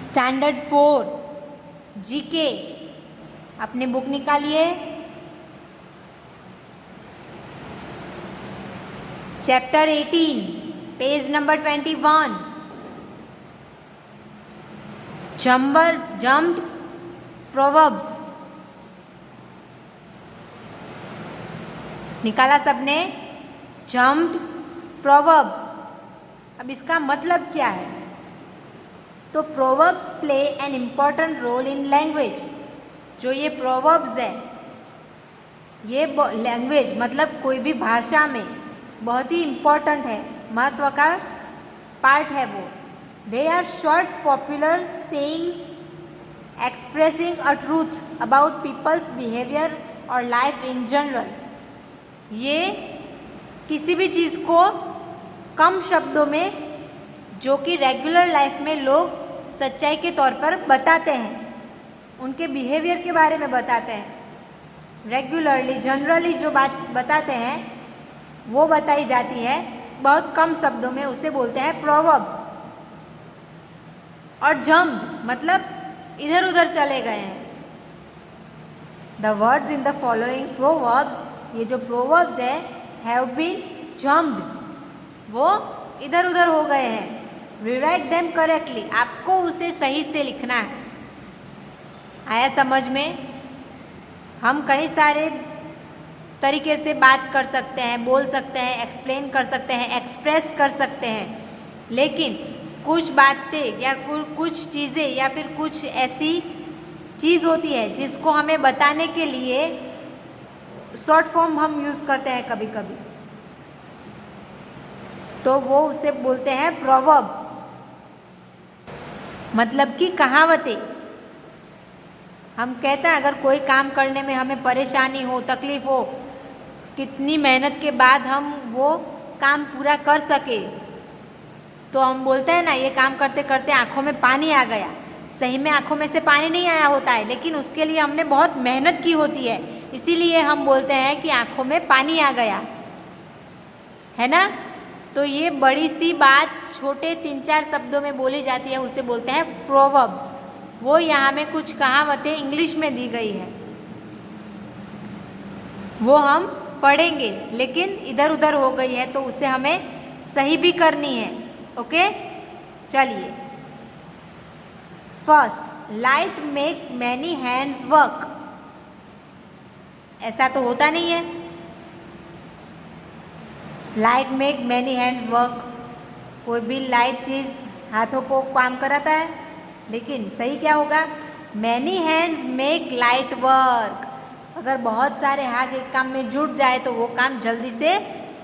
Standard 4 GK अपनी book निकालिए। Chapter 18 page number 21 jumbled proverbs निकाला सबने? Jumbled proverbs. अब इसका मतलब क्या है? तो proverbs play an important role in language. जो ये प्रोवर्ब्स है, ये लैंग्वेज मतलब कोई भी भाषा में बहुत ही इम्पॉर्टेंट है, महत्व का पार्ट है वो। They are short popular sayings expressing a truth about people's behaviour और लाइफ इन जनरल। ये किसी भी चीज़ को कम शब्दों में, जो कि रेगुलर लाइफ में लोग सच्चाई के तौर पर बताते हैं, उनके बिहेवियर के बारे में बताते हैं, रेगुलरली जनरली जो बात बताते हैं वो बताई जाती है बहुत कम शब्दों में, उसे बोलते हैं प्रोवर्ब्स। और जम्प्ड मतलब इधर उधर चले गए हैं। The words in the following proverbs, ये जो प्रोवर्ब्स है, हैव बीन जम्प्ड, वो इधर उधर हो गए हैं। रीराइट देम करेक्टली, आपको उसे सही से लिखना है। आया समझ में? हम कई सारे तरीके से बात कर सकते हैं, बोल सकते हैं, एक्सप्लेन कर सकते हैं, एक्सप्रेस कर सकते हैं, लेकिन कुछ बातें या कुछ चीज़ें या फिर कुछ ऐसी चीज़ होती है जिसको हमें बताने के लिए शॉर्ट फॉर्म हम यूज़ करते हैं कभी कभी, तो वो उसे बोलते हैं प्रोवर्ब्स, मतलब कि कहावतें। हम कहते हैं अगर कोई काम करने में हमें परेशानी हो, तकलीफ हो, कितनी मेहनत के बाद हम वो काम पूरा कर सके, तो हम बोलते हैं ना, ये काम करते करते आँखों में पानी आ गया। सही में आँखों में से पानी नहीं आया होता है, लेकिन उसके लिए हमने बहुत मेहनत की होती है, इसीलिए हम बोलते हैं कि आँखों में पानी आ गया, है ना? तो ये बड़ी सी बात छोटे 3-4 शब्दों में बोली जाती है, उसे बोलते हैं प्रोवर्ब्स। वो यहाँ में कुछ कहावतें इंग्लिश में दी गई है, वो हम पढ़ेंगे, लेकिन इधर उधर हो गई है तो उसे हमें सही भी करनी है। ओके, चलिए। First, light make many hands work. ऐसा तो होता नहीं है, light make many hands work. कोई भी लाइट चीज़ हाथों को काम कराता है, लेकिन सही क्या होगा? Many hands make light work. अगर बहुत सारे हाथ एक काम में जुट जाए तो वो काम जल्दी से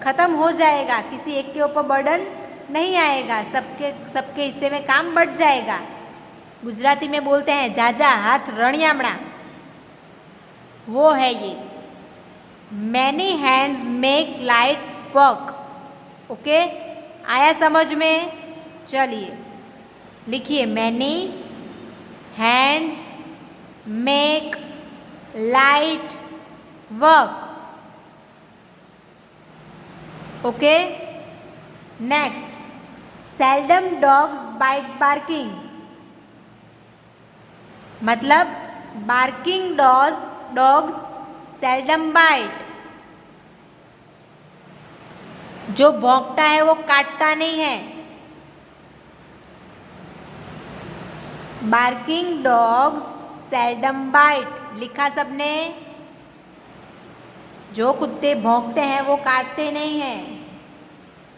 ख़त्म हो जाएगा, किसी एक के ऊपर बर्डन नहीं आएगा, सबके हिस्से में काम बढ़ जाएगा। गुजराती में बोलते हैं जाजा हाथ रणियामड़ा, वो है ये। Many hands make light work. Okay, आया समझ में? चलिए लिखिए, many hands make light work. Okay, next, seldom dogs bite barking. मतलब बार्किंग डॉग्स सेल्डम बाइट। जो भौंकता है वो काटता नहीं है। बार्किंग डॉग्स सेल्डम बाइट, लिखा सबने? जो कुत्ते भौंकते हैं वो काटते नहीं हैं,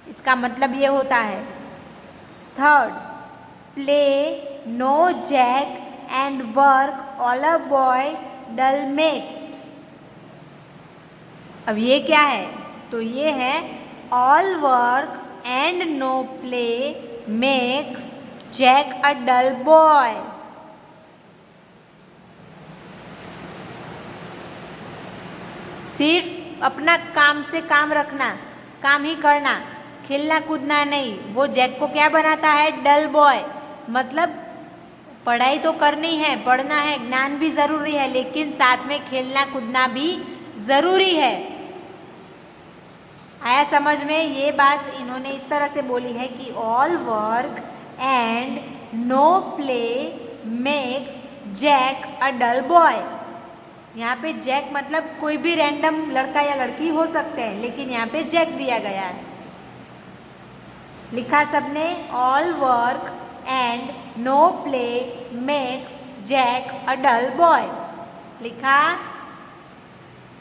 इसका मतलब ये होता है। Third, play no Jack and work all a boy dull makes. अब ये क्या है? तो ये है all work and no play makes Jack a dull boy. सिर्फ अपना काम से काम रखना, काम ही करना, खेलना कूदना नहीं, वो जैक को क्या बनाता है? Dull boy. मतलब पढ़ाई तो करनी है, पढ़ना है, ज्ञान भी ज़रूरी है, लेकिन साथ में खेलना कूदना भी ज़रूरी है। आया समझ में? ये बात इन्होंने इस तरह से बोली है कि all work and no play makes Jack a dull boy. यहाँ पे जैक मतलब कोई भी रैंडम लड़का या लड़की हो सकते हैं, लेकिन यहाँ पे जैक दिया गया है। लिखा सबने, all work and no play makes Jack a dull boy. लिखा।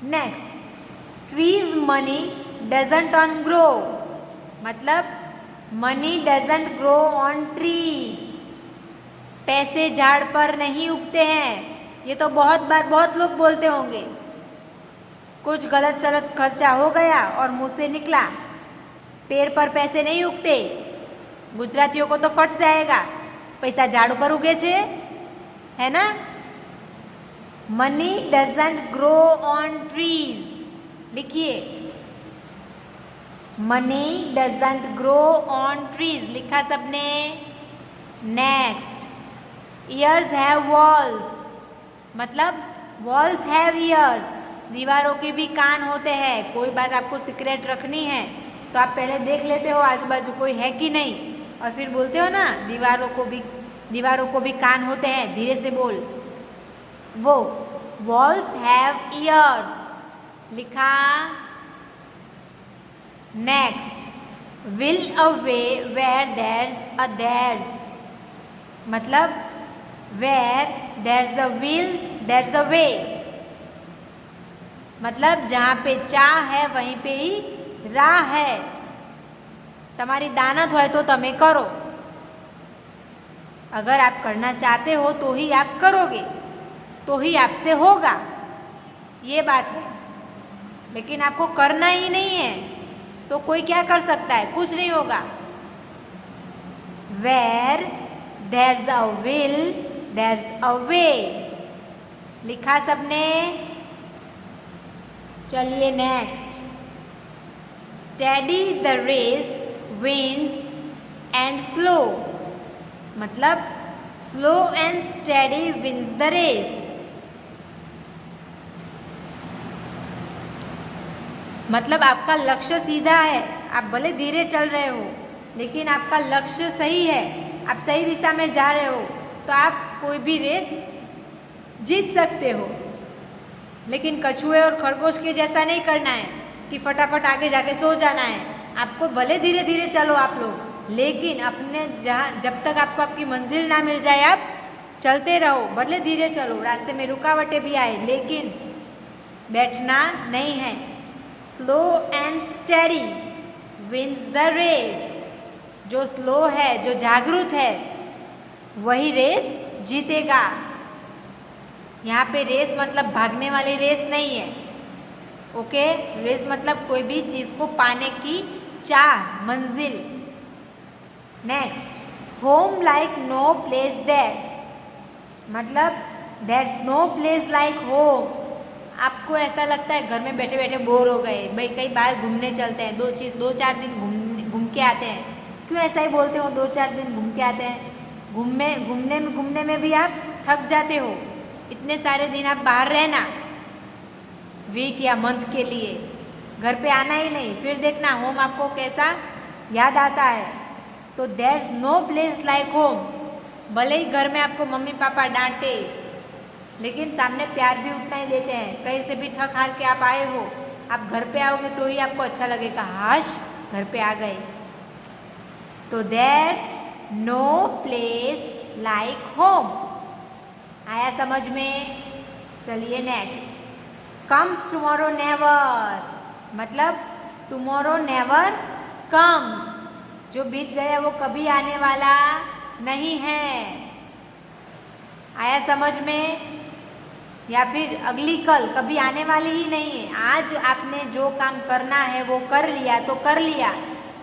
Next, trees money doesn't on grow, मतलब money doesn't grow on trees. पैसे झाड़ पर नहीं उगते हैं। ये तो बहुत बार बहुत लोग बोलते होंगे। कुछ गलत सलत खर्चा हो गया और मुंह से निकला, पेड़ पर पैसे नहीं उगते। गुजरातियों को तो फट से आएगा, पैसा झाड़ू पर उगे छे, है ना। Money doesn't grow on trees. लिखिए, money doesn't grow on trees. लिखा सबने। नेक्स्ट, ईयर्स हैव वॉल्स, मतलब वॉल्स हैव ईयर्स। दीवारों के भी कान होते हैं। कोई बात आपको सीक्रेट रखनी है तो आप पहले देख लेते हो आजू बाजू कोई है कि नहीं, और फिर बोलते हो ना दीवारों को भी कान होते हैं, धीरे से बोल। वो वॉल्स हैव ईयर्स। लिखा। Next, will a way where there's a there's, मतलब where there's a will there's a way, मतलब जहाँ पे चाह है वहीं पे ही राह है। તમારી દાનત હોય તો તમે કરો, अगर आप करना चाहते हो तो ही आप करोगे, तो ही आपसे होगा, ये बात है। लेकिन आपको करना ही नहीं है तो कोई क्या कर सकता है, कुछ नहीं होगा। Where there's a will there's a way। लिखा सबने। चलिए next, steady the race wins and slow, मतलब slow and steady wins the race. मतलब आपका लक्ष्य सीधा है, आप भले धीरे चल रहे हो लेकिन आपका लक्ष्य सही है, आप सही दिशा में जा रहे हो तो आप कोई भी रेस जीत सकते हो। लेकिन कछुए और खरगोश के जैसा नहीं करना है कि फटाफट आगे जाके सो जाना है। आपको भले धीरे धीरे चलो आप लोग, लेकिन अपने जब तक आपको आपकी मंजिल ना मिल जाए आप चलते रहो, भले धीरे चलो, रास्ते में रुकावटें भी आए लेकिन बैठना नहीं है। Slow and steady wins the race. जो स्लो है, जो जागरूक है, वही रेस जीतेगा। यहाँ पे रेस मतलब भागने वाली रेस नहीं है, ओके। रेस मतलब कोई भी चीज़ को पाने की चाह, मंजिल। Next, home like no place there's, मतलब there's no place like home. आपको ऐसा लगता है घर में बैठे बैठे बोर हो गए, भाई कहीं बाहर घूमने चलते हैं, 2-4 दिन घूम के आते हैं। क्यों ऐसा ही बोलते हो, 2-4 दिन घूम के आते हैं? घूमने में भी आप थक जाते हो। इतने सारे दिन आप बाहर रहना, वीक या मंथ के लिए, घर पे आना ही नहीं, फिर देखना होम आपको कैसा याद आता है। तो there's no place like home. भले ही घर में आपको मम्मी पापा डांटे, लेकिन सामने प्यार भी उतना ही देते हैं। कहीं से भी थक हार के आप आए हो, आप घर पे आओगे तो ही आपको अच्छा लगेगा, हाश घर पे आ गए। तो there's no place like home. आया समझ में? चलिए नेक्स्ट, कम्स टुमारो नेवर, मतलब टुमारो नेवर कम्स। जो बीत गया वो कभी आने वाला नहीं है। आया समझ में? या फिर अगली कल कभी आने वाली ही नहीं है। आज आपने जो काम करना है वो कर लिया तो कर लिया,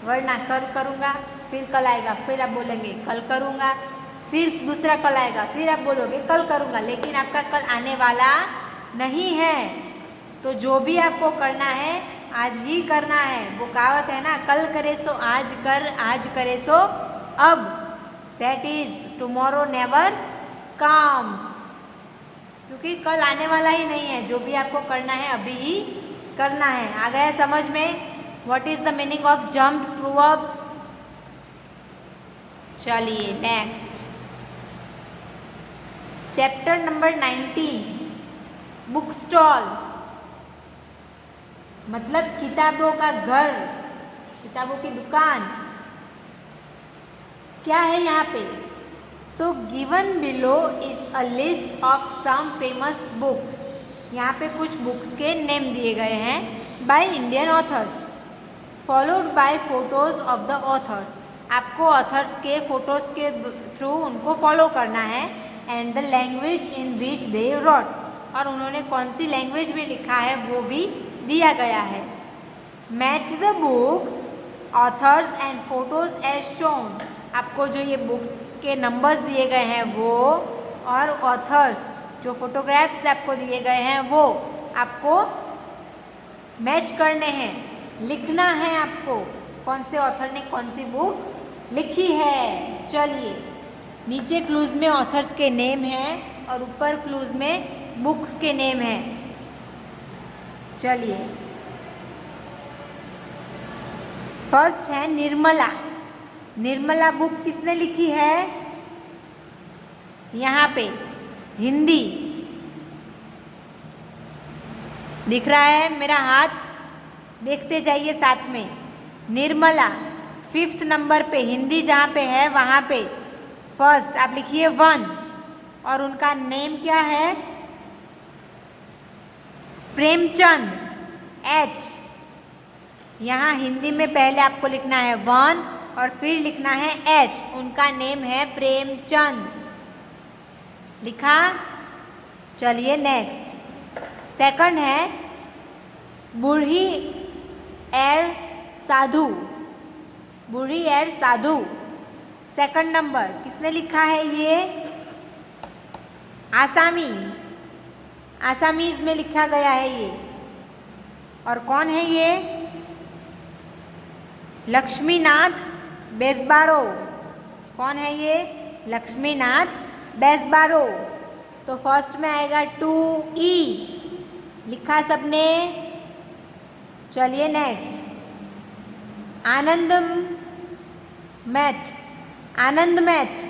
वरना कल करूँगा, फिर कल आएगा, फिर आप बोलेंगे कल करूँगा, फिर दूसरा कल आएगा, फिर आप बोलोगे कल करूँगा, लेकिन आपका कल आने वाला नहीं है। तो जो भी आपको करना है आज ही करना है। वो कहावत है ना, कल करे सो आज कर, आज करे सो अब। That is tomorrow never comes, क्योंकि कल आने वाला ही नहीं है। जो भी आपको करना है अभी ही करना है। आ गया समझ में? What is the meaning of jumbled proverbs? चलिए next, chapter number 19 book stall मतलब किताबों का घर, किताबों की दुकान। क्या है यहाँ पे? तो given below is a list of some famous books. यहाँ पे कुछ बुक्स के नेम दिए गए हैं by Indian authors, followed by photos of the authors. आपको ऑथर्स के फोटोज के थ्रू उनको फॉलो करना है। And the language in which they wrote, और उन्होंने कौन सी लैंग्वेज में लिखा है वो भी दिया गया है। Match the books authors and photos as shown. आपको जो ये बुक्स के नंबर्स दिए गए हैं वो और ऑथर्स जो फोटोग्राफ्स आपको दिए गए हैं वो आपको मैच करने हैं, लिखना है आपको कौन से ऑथर ने कौन सी बुक लिखी है। चलिए, नीचे क्लूज में ऑथर्स के नेम हैं और ऊपर क्लूज में बुक्स के नेम हैं। चलिए, फर्स्ट है निर्मला। निर्मला बुक किसने लिखी है? यहाँ पे हिंदी दिख रहा है मेरा हाथ, देखते जाइए साथ में। निर्मला 5th नंबर पे हिंदी जहाँ पे है वहाँ पे फर्स्ट आप लिखिए 1 और उनका नेम क्या है? प्रेमचंद H। यहाँ हिंदी में पहले आपको लिखना है 1 और फिर लिखना है H। उनका नेम है प्रेमचंद। लिखा? चलिए नेक्स्ट। सेकंड है बूढ़ी एर साधु। बूढ़ी एर साधु सेकंड नंबर किसने लिखा है? ये आसामीज में लिखा गया है ये। और कौन है ये? लक्ष्मीनाथ बेसबारो। कौन है ये? लक्ष्मीनाथ बेसबारो। तो फर्स्ट में आएगा 2E। लिखा सबने? चलिए नेक्स्ट। आनंद मैथ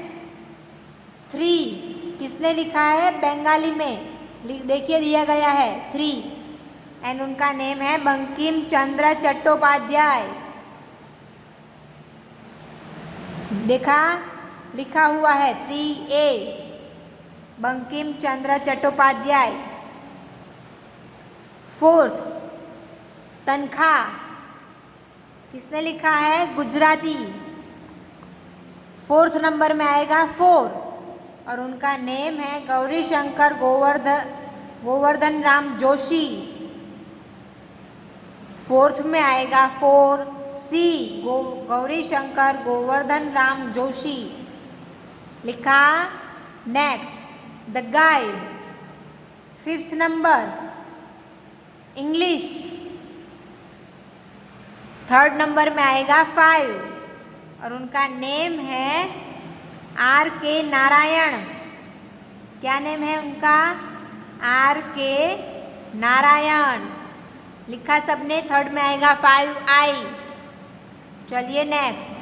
3 किसने लिखा है? बंगाली में देखिए दिया गया है 3 एंड उनका नेम है बंकिम चंद्र चट्टोपाध्याय। देखा? लिखा हुआ है 3A बंकिम चंद्र चट्टोपाध्याय। फोर्थ तनख्वाह किसने लिखा है? गुजराती। 4th नंबर में आएगा 4 और उनका नेम है गौरी शंकर गोवर्धन राम जोशी। 4th में आएगा 4C गौरी शंकर गोवर्धन राम जोशी। लिखा? Next the guide 5th number English. 3rd number में आएगा 5 और उनका नेम है R.K. नारायण। क्या नेम है उनका? R.K. नारायण। लिखा सबने? 3rd में आएगा 5I। चलिए नेक्स्ट।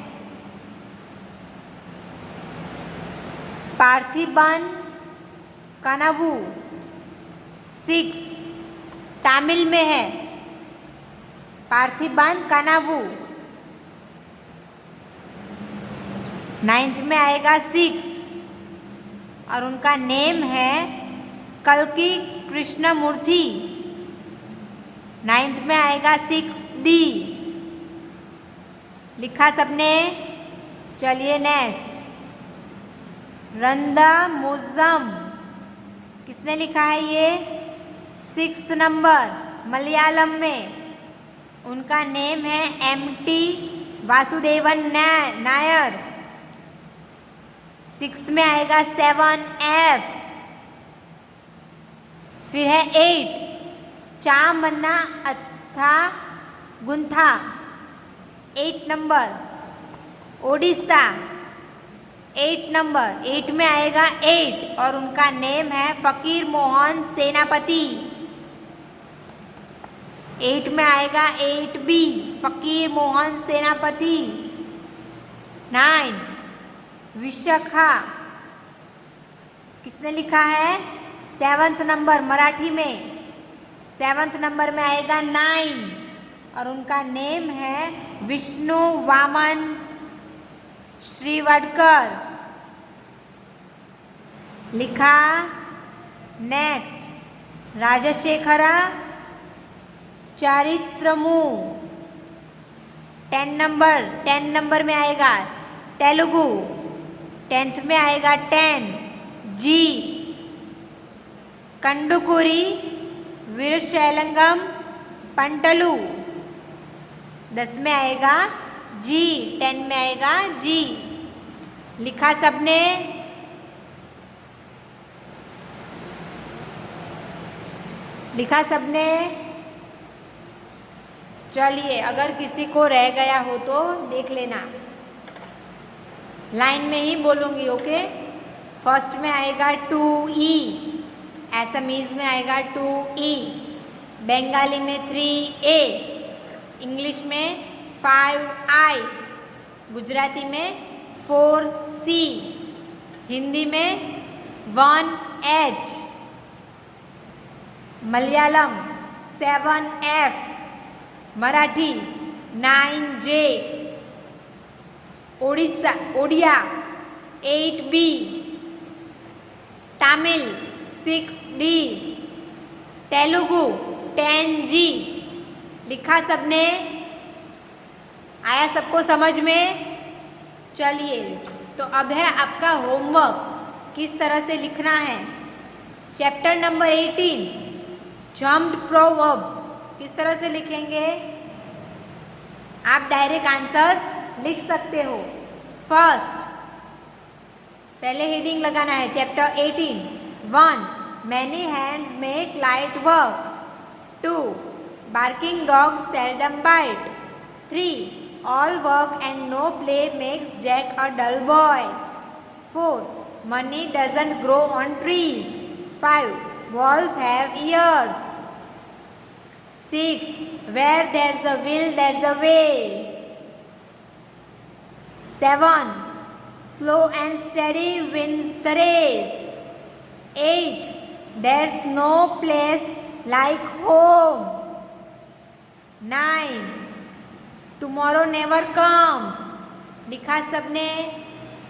पार्थिबन कनावू 6 तमिल में है। पार्थिबन कनावू। 9th में आएगा 6 और उनका नेम है कल्की कृष्णमूर्ति। 9th में आएगा 6D। लिखा सबने? चलिए नेक्स्ट। रंदा मुज़्ज़म किसने लिखा है? ये 6th नंबर मलयालम में। उनका नेम है MT वासुदेवन नायर। 6th में आएगा 7F। फिर है 8 चामन्ना अथा गुंथा। 8 नंबर ओडिशा। 8 नंबर 8 में आएगा 8 और उनका नेम है फकीर मोहन सेनापति। 8 में आएगा 8B फकीर मोहन सेनापति। 9 विशाखा किसने लिखा है? 7th नंबर मराठी में 7th नंबर में आएगा 9 और उनका नेम है विष्णु वामन श्रीवाडकर। लिखा। नेक्स्ट राजशेखर चारित्रमू 10 नंबर में आएगा तेलुगु। 10th में आएगा 10 जी कंडुकुरी वीरशैलंगम पंटलू। 10 में आएगा जी। 10 में आएगा जी। लिखा सबने? लिखा सबने? चलिए, अगर किसी को रह गया हो तो देख लेना, लाइन में ही बोलूँगी। ओके। फर्स्ट में आएगा 2E, असमीज में आएगा 2E, बंगाली में 3A, इंग्लिश में 5I, गुजराती में 4C, हिंदी में 1H, Malayalam 7F, Marathi 9J, Odia 8B, Tamil 6D, Telugu 10G। लिखा सबने? आया सबको समझ में? चलिए, तो अब है आपका होमवर्क, किस तरह से लिखना है। चैप्टर नंबर 18 जम्प्ड प्रोवर्ब्स किस तरह से लिखेंगे? आप डायरेक्ट आंसर्स लिख सकते हो। फर्स्ट, पहले हेडिंग लगाना है chapter 18। 1 many hands make light work. 2 barking dogs seldom bite. 3 all work and no play makes Jack a dull boy. 4 money doesn't grow on trees. 5 walls have ears. 6 where there's a will there's a way. 7 slow and steady wins the race. 8 there's no place like home. 9 tomorrow never comes. लिखा सबने?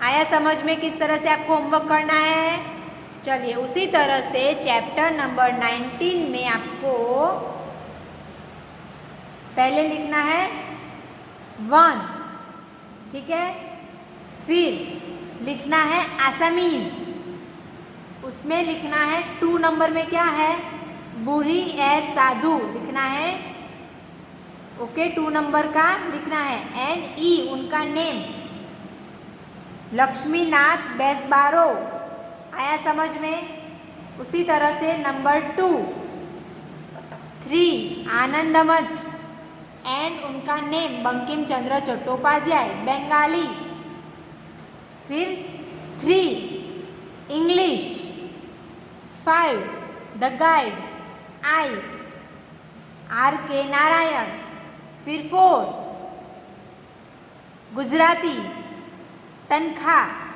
आया समझ में किस तरह से आपको homework करना है? चलिए, उसी तरह से चैप्टर नंबर 19 में आपको पहले लिखना है 1, ठीक है। फिर लिखना है असमीज, उसमें लिखना है 2 नंबर में क्या है? बूढ़ी एर साधु लिखना है। ओके, 2 नंबर का लिखना है। एंड ई उनका नेम लक्ष्मीनाथ बेसबारो। आया समझ में? उसी तरह से नंबर 2 3 आनंदमठ एंड उनका नेम बंकिम चंद्र चट्टोपाध्याय बंगाली। फिर 3 English. 5 the guide I RK Narayan. फिर 4 गुजराती तनख्वाह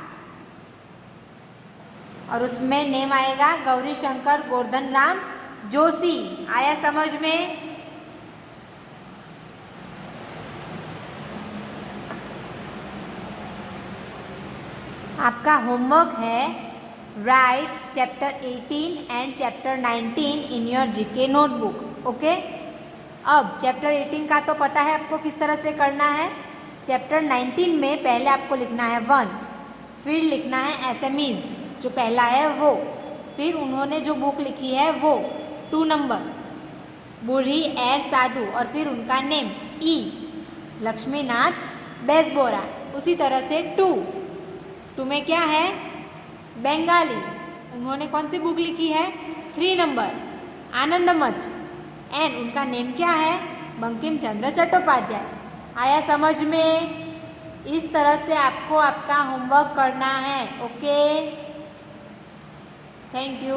और उसमें नेम आएगा गौरी शंकर गोवर्धन राम जोशी। आया समझ में? आपका होमवर्क है right chapter 18 and chapter 19 in your GK notebook. Okay. अब चैप्टर 18 का तो पता है आपको किस तरह से करना है। चैप्टर 19 में पहले आपको लिखना है 1, फिर लिखना है एसएमईज जो पहला है वो, फिर उन्होंने जो बुक लिखी है वो 2 नंबर बूढ़ी एर साधु और फिर उनका नेम ई लक्ष्मीनाथ बेसबोरा। उसी तरह से 2 में क्या है? बंगाली, उन्होंने कौन सी बुक लिखी है? 3 नंबर आनंदमठ एंड उनका नेम क्या है? बंकिम चंद्र चट्टोपाध्याय। आया समझ में? इस तरह से आपको आपका होमवर्क करना है। Okay, thank you.